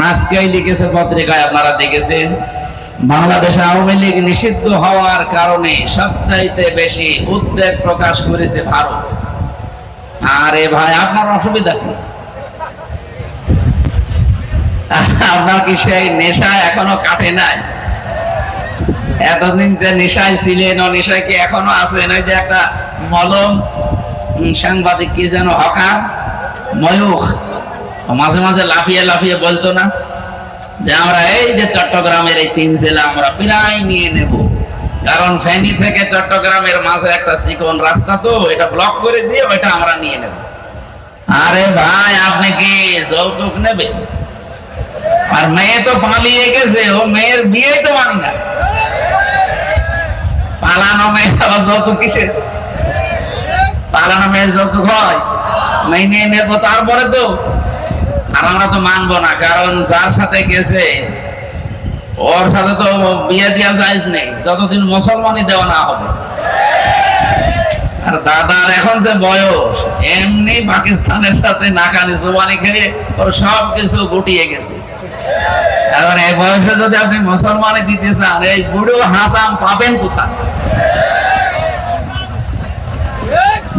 আজকেই লিখেছে পত্রিকায়, আপনারা দেখেছেন, বাংলাদেশে আওয়ামী লীগ নিষিদ্ধ হওয়ার কারণে সবচাইতে বেশি উদ্বেগ প্রকাশ করেছে ভারত। আরে ভাই, আপনার অসুবিধা কি? আপনার কি সেই নেশা এখনো কাটে নাই? এতদিন যে নেশায় ছিলেন, ও নেশায় কি এখনো আছেন? ওই যে একটা মলম সাংবাদিক কি যেন হকার ময়ূখ মাঝে মাঝে লাফিয়ে লাফিয়ে বলতো না যে আমরা এই যে চট্টগ্রামের এই 3 জেলা আমরা প্রায় নিয়ে নেব, কারণ ফেনী থেকে চট্টগ্রামের মাঝে একটা চিকন রাস্তা, তো এটা ব্লক করে দিয়ে ওইটা আমরা নিয়ে নেব। আরে ভাই, আপনি কি যৌতুক নেবেন? আর মেয়ে তো পালিয়ে গেছে, ও মেয়ের বিয়ে তো মানি না। পালানো মেয়ে আবার যৌতুক কিসের? পালানো মেয়ের যৌতুক হয়? মেয়ে নিয়ে নেবো তারপরে তো। আর আমরা তো মানবো না, কারণ যার সাথে গেছে ওর সাথে তো বিয়ে দেওয়া জায়েজ নেই যতদিন মুসলমানই দেওয়া না হবে। আর দাদার এখন যে বয়স, এমনি পাকিস্তানের সাথে নাকানি জোবানি খেয়ে ওর সব কিছু গুটিয়ে গেছে। এখন এই বয়সে যদি আপনি মুসলমানই দিতে চান, এই বুড়ো হাসাম পাবেন কোথায়?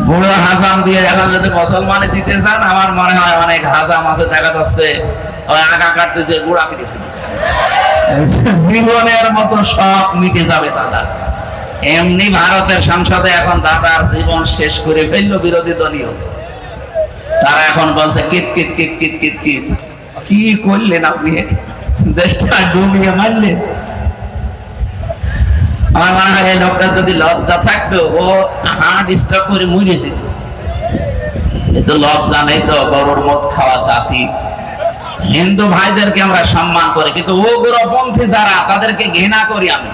বুড়ো হাসাম দিয়ে এখন যদি মুসলমানে দিতে চান, আমার মনে হয় অনেক হাসাম আছে, দেখা যাচ্ছে ওই আগা কাটতেছে, গুড়া কেটে ফেলেছে, জীবনের মতো সব মিটে যাবে দাদা। এমনি ভারতের সংসদে এখন দাদার জীবন শেষ করে ফেললো বিরোধী দলীয়। তারা এখন বলছে kit kit kit kit kit kit. কি করলেন আপনি? দেশটা ডুবিয়ে মারলেন। আমার মনে হয় এই লোকটা যদি লজ্জা থাকতো, ও হার্ট স্ট্রোক করে মরেছে। কিন্তু লজ্জা নেই তো, গরুর মদ খাওয়া জাতি। হিন্দু ভাইদেরকে আমরা সম্মান করি, কিন্তু উগ্রপন্থী যারা, তাদেরকে ঘৃণা করি আমি।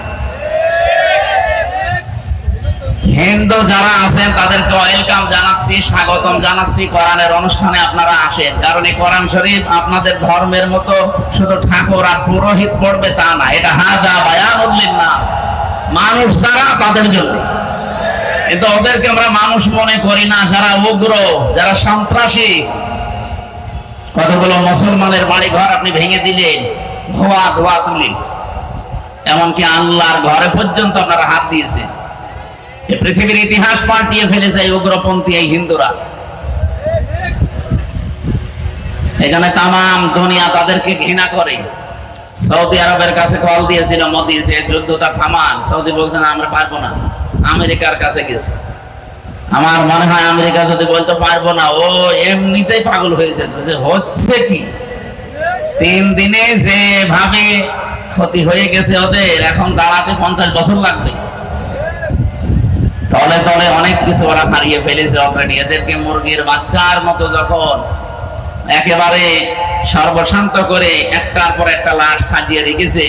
হিন্দু যারা আছেন তাদেরকে ওয়েলকাম জানাচ্ছি, স্বাগতম জানাচ্ছি। কোরআনের অনুষ্ঠানে আপনারা আসেন, কারণ এই কোরআন শরীফ আপনাদের ধর্মের মতো শুধু ঠাকুর আর পুরোহিত পড়বে তা না, এটা হাদা বায়ানুল লিন্নাস, মানুষ যারা তাদের জন্য। কিন্তু ওদেরকে আমরা মানুষ মনে করি না, যারা উগ্র, যারা সন্ত্রাসী। কতগুলো মুসলমানের বাড়ি ঘর আপনি ভেঙে দিলেন, ধোয়া ধোয়া তুলি, এমনকি আল্লাহর ঘরে পর্যন্ত আপনারা হাত দিয়েছেন। এই পৃথিবীর ইতিহাস পাল্টিয়ে ফেলেছে এই উগ্রপন্থী এই হিন্দুরা। এখানে তামাম দুনিয়া তাদেরকে ঘৃণা করে। সৌদি আরবের কাছে কল দিয়েছিল মোদি, যে যুদ্ধটা থামান। সৌদি বলছে না, আমরা পারবো না। আমেরিকার কাছে গেছে। আমার মনে হয় আমেরিকা যদি বলতে পারবো না, ও এমনিতেই পাগল হয়েছে। হচ্ছে কি, 3 দিনে যেভাবে ক্ষতি হয়ে গেছে ওদের, এখন দাঁড়াতে 50 বছর লাগবে। তলে তলে অনেক কিছু ওরা হারিয়ে ফেলেছে অলরেডি। এদেরকে মুরগির বাচ্চার মতো যখন একেবারে সর্বশান্ত করে একটার পর একটা লাশ সাজিয়ে রেখেছে।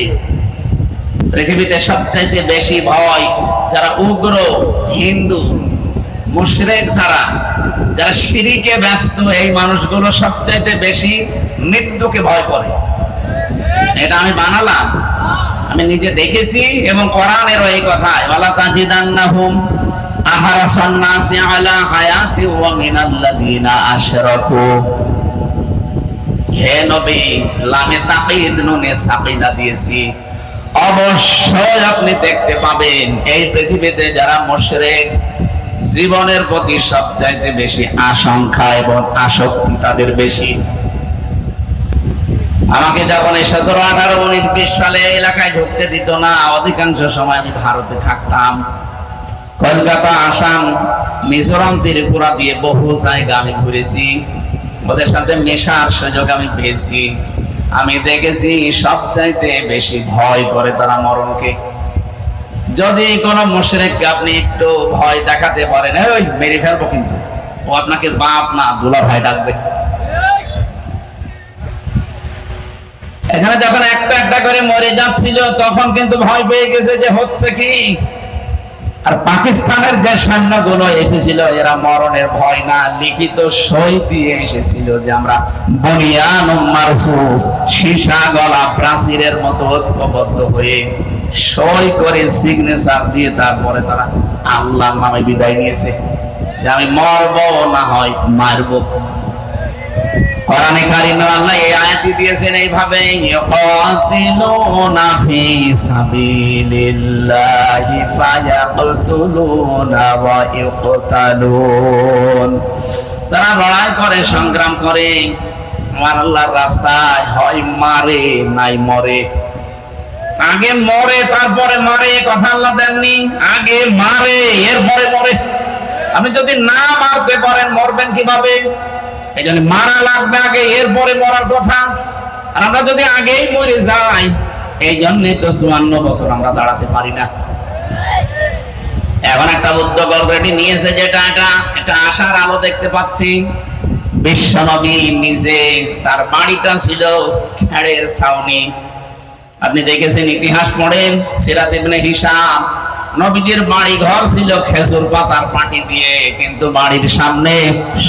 পৃথিবীতে সবচাইতে বেশি ভয় যারা উগ্র হিন্দু, মুশরিক, যারা শিরকে ব্যস্ত, এই মানুষগুলো সবচাইতে বেশি মৃত্যুকে ভয় করে। এটা আমি বানালাম, আমি নিজে দেখেছি, এবং কোরআনেরও এই কথায়, ওয়ালা তাজিদান্নাহুম আহরাসান নাসি আলা হায়াতি ওয়া মিনাল্লাযিনা আশরাকু। হে নবী, লামে তাকিদ নুনে সাকিনা দিয়েছি, অবশ্যই আপনি দেখতে পাবেন এই পৃথিবীতে যারা মুশরিক, জীবনের প্রতি সবচাইতে বেশি আশঙ্কা এবং আসক্তি তাদের বেশি। আমাকে যখন 17, 18, 19, 20 সালে এলাকায় ঢুকতে দিত না, অধিকাংশ সময় আমি ভারতে থাকতাম। কলকাতা, আসাম, মিজোরাম, ত্রিপুরা দিয়ে বহু জায়গা আমি ঘুরেছি। ওদের সাথে মেশার সুযোগ আমি পেয়েছি। আমি দেখেছি সবচাইতে বেশি ভয় করে তারা মরণকে। যদি কোনো মুশরিককে আপনি একটু ভয় দেখাতে পারেন, ওই মেরে ফেলবো, কিন্তু ও আপনাকে বাপ না দুলা ভাই ডাকবে। এখানে যখন একটা একটা করে মরে যাচ্ছিল, তখন কিন্তু ভয় পেয়ে গেছে যে হচ্ছে কি। আর পাকিস্তানের যে সৈন্যগুলো এসেছিল, এরা মরণের ভয় না, লিখিত সই দিয়ে এসেছিল যে আমরা বুনিয়ানুম মারসুস, সীসা গলা প্রাচীরের মতো ঐক্যবদ্ধ হয়ে সই করে সিগনেচার দিয়ে তারপরে তারা আল্লাহর নামে বিদায় নিয়েছে যে আমি মরবো না হয় মারবো। কোরআনে কারিমে আল্লাহ এই আয়াতটি দিয়েছেন এইভাবে, ইয়াকাতিলুনা ফি সাবিলিল্লাহি ফায়াকতুলুনা ওয়া ইউকতালুন। তারা লড়াই করে, সংগ্রাম করে আমার আল্লাহর রাস্তায়, হয় মারে নাই মরে। আগে মরে তারপরে মারে, কথা আল্লাহ দেননি, আগে মারে এরপরে মরে। আপনি যদি না মারতে পারেন মরবেন কিভাবে? এই জন্য মারা লাগবে আগে, এরপরে মরার কথা। আর আমরা যদি আগেই মরে যাই, এই জন্যই তো 54 বছর আমরা দাঁড়াতে পারি না। এখন একটা উদ্যোগ অলরেডি নিয়েছে, যেটা একটা আশার আলো দেখতে পাচ্ছি। বিশ্বনবী নিজে, তার বাড়িটা ছিল খেড়ের ছাউনি। আপনি দেখেছেন, ইতিহাস পড়েন, সিরাত ইবনে হিশাম, নবীজির বাড়ি ঘর ছিল খেজুর পাতার পাটি দিয়ে, কিন্তু বাড়ির সামনে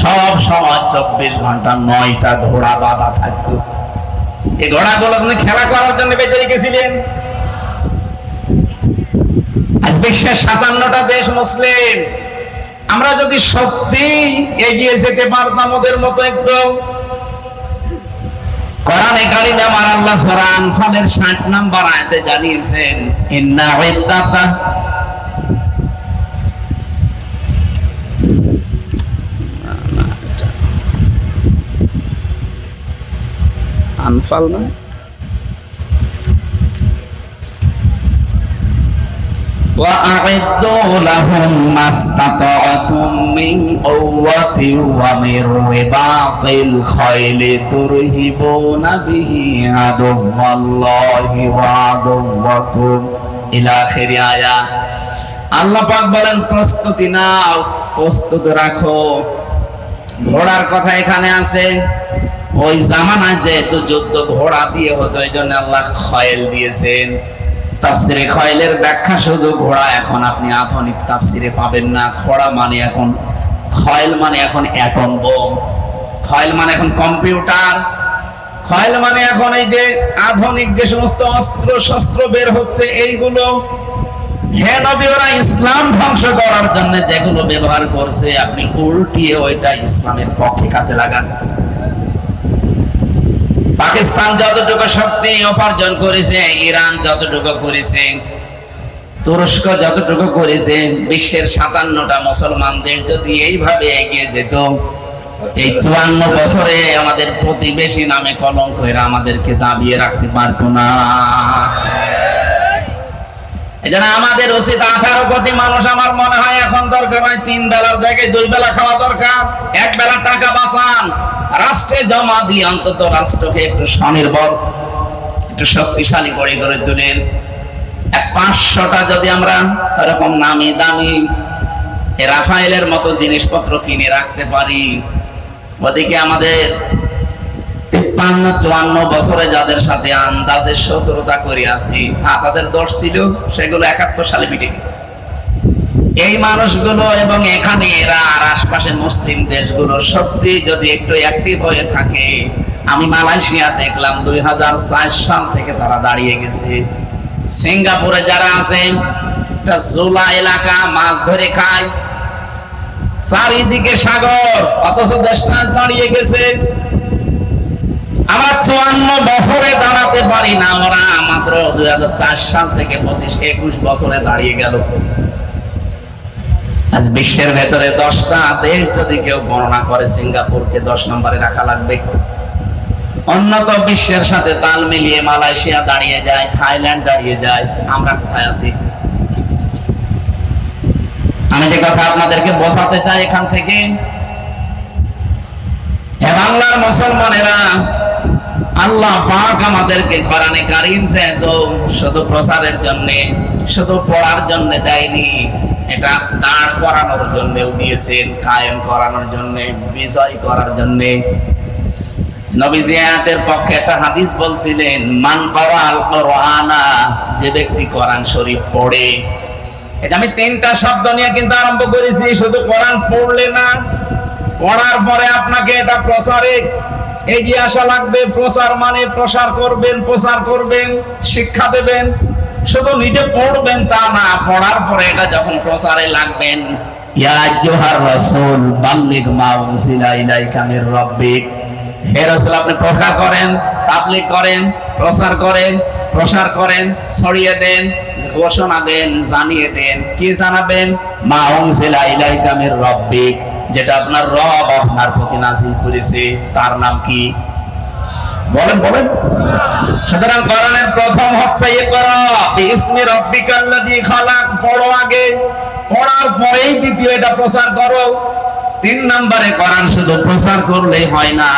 সব সময় 24 ঘন্টা 9টা ঘোড়া বাঁধা থাকতো। এই ঘোড়াগুলো আপনি খেলা করার জন্য বেঁচে রেখেছিলেন। আজ বিশ্বের 57টা দেশ মুসলিম। আমরা যদি সত্যি এগিয়ে যেতে পারতাম ওদের মতো একটু, কোরআনে কারিমে আমার আল্লাহ সূরা আনফালের 60 নম্বর আয়াতে জানিয়েছেন, ইন্না ইদ্দাতা আনফাল না وَأَعِدُّوا لَهُم مَّا اسْتَطَعْتُم مِّن قُوَّةٍ وَمِن رِّبَاطِ الْخَيْلِ تُرْهِبُونَ بِهِ عَدُوَّ اللَّهِ وَعَدُوَّكُمْ إِلَى آخِرِ آيَةٍ। আল্লাহ পাক বলেন, প্রস্তুতি নাও, প্রস্তুত রাখো। ঘোড়ার কথা এখানে আছে। ওই জামানায় যেহেতু যুদ্ধ ঘোড়া দিয়ে হতো, এই জন্য আল্লাহ খয়েল দিয়েছেন। তাফসিরে খয়েলের ব্যাখ্যা শুধু ঘোড়া এখন আপনি আধুনিক তাফসিরে পাবেন না। খোড়া মানে এখন, খয়েল মানে এখন অ্যাটম বোম, খয়েল মানে এখন কম্পিউটার, খয়েল মানে এখন এই যে আধুনিক যে সমস্ত অস্ত্র শস্ত্র বের হচ্ছে এইগুলো। হে নবী, ওরা ইসলাম ধ্বংস করার জন্য যেগুলো ব্যবহার করছে, আপনি উল্টিয়ে ওইটা ইসলামের পক্ষে কাজে লাগান। পাকিস্তান যতটুকু শক্তি উপার্জন করেছে, ইরান যতটুকু করেছে, তুরস্ক যতটুকু করেছে, বিশ্বের 57টা মুসলমানদের যদি এইভাবে এগিয়ে যেত, এই 54 বছরে আমাদের প্রতিবেশী নামে কলঙ্ক এরা আমাদেরকে দাবিয়ে রাখতে পারতো না। এজন্য আমাদের উচিত 18 কোটি মানুষ, আমার মনে হয় এখন দরকার হয় 3 বেলার জায়গায় 2 বেলা খাওয়া দরকার। 1 বেলা টাকা বাঁচান, রাষ্ট্রে জমা দিয়ে অন্তত রাষ্ট্রকে একটু স্বনির্ভর, একটু শক্তিশালী করে গড়ে তুলেন। 500টা যদি আমরা এরকম নামি দামি রাফায়েলের মতো জিনিসপত্র কিনে রাখতে পারি, ওদিকে আমাদের 53-54 বছরে যাদের সাথে আন্দাজে শত্রুতা করে আছি, তাদের দোষ ছিল, সেগুলো 71 সালে মিটে গেছে। এই মানুষগুলো এবং এখানে এরা আর আশপাশে মুসলিম দেশগুলো সত্যি যদি একটু অ্যাক্টিভ হয়ে থাকে, আমি মালয়েশিয়া দেখলাম 2004 সাল থেকে তারা দাঁড়িয়ে গেছে। সিঙ্গাপুরে যারা আছে, একটা জোলা এলাকা, মাছ ধরে খায়, চারিদিকে সাগর, অথচ দেশটা দাঁড়িয়ে গেছে। আমরা 54 বছরে দাঁড়াতে পারি না, ওরা মাত্র 2004 সাল থেকে 25-21 বছরে দাঁড়িয়ে গেল। আজ বিশ্বের ভেতরে 10টা দেশ যদি কেউ গণনা করে, সিঙ্গাপুরকে 10 নম্বরে রাখা লাগবে। উন্নত বিশ্বের সাথে তাল মিলিয়ে মালয়েশিয়া দাঁড়িয়ে যায়, থাইল্যান্ড দাঁড়িয়ে যায়, আমরা কোথায় আছি? আমি যে কথা আপনাদেরকে বোঝাতে চাই এখান থেকে, বাংলার মুসলমানেরা, আল্লাহ পাক আমাদেরকে কোরআনে কারীম তো শুধু প্রচারের জন্য, শুধু পড়ার জন্য দেয়নি, এটা দাঁড় করানোর জন্যও দিয়েছেন, কায়েম করানোর জন্য, বিজয় করার জন্য। নবীজি আয়াতের পক্ষে একটা হাদিস বলছিলেন, মান ক্বারাআল কুরআনা, যে ব্যক্তি কোরআন শরীফ পড়ে। এটা আমি 3টা শব্দ নিয়ে কিন্তু আরম্ভ করেছি, শুধু কোরআন পড়লে না, পড়ার পরে আপনাকে এটা প্রচারে এগিয়ে আসা লাগবে। প্রচার মানে প্রসার করবেন, প্রচার করবেন, শিক্ষা দেবেন। শুধু নিজে পড়বেন তা না, পড়ার পরে এটা যখন প্রচারে লাগবেন, ইয়া আইয়ুহার রাসূল বাল্লিগ মা উনজিলা ইলাইকা মির রাব্বিক, হে রাসূল আপনি প্রকার করেন, তাবলীগ করেন, প্রচার করেন, প্রসার করেন, ছড়িয়ে দেন, ঘোষণা দেন, জানিয়ে দেন। কি জানাবেন? মা উনজিলা ইলাইকা মির রাব্বিক, যেটা আপনার রব আপনার প্রতি নাযিল করেছে, তার নাম কি? বলেন বলেন। সুতরাং কোরআনের প্রথম হচ্ছে ইকরা বিইসমি রাব্বিকাল্লাযী খালাক, পড়ো আগে, পড়ার পরেই দ্বিতীয় এটা প্রচার করো। 3 নম্বরে কোরআন শুধু প্রচার করলেই হয় না,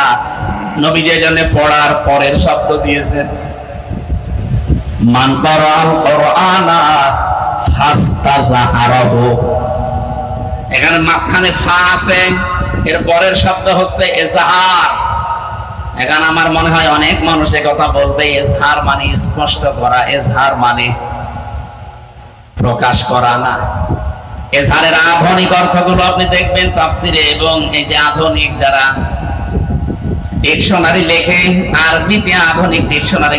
নবী যে জন্য পড়ার পরের শব্দ দিয়েছেন, মান কারাল কুরআনা ফাস্তাযহারাহু, এখানে মাঝখানে ফা আছে, এর পরের শব্দ হচ্ছে ইজহার। এখন আমার মনে হয় অনেক মানুষ কথা বলবে, ইজহার মানে স্পষ্ট করা, ইজহার মানে প্রকাশ করা না। ইজহারের আধুনিক অর্থগুলো আপনি দেখবেন তাফসিরে, এবং এই যে আধুনিক যারা ডিকশনারি লেখে, আরবিতে আধুনিক ডিকশনারি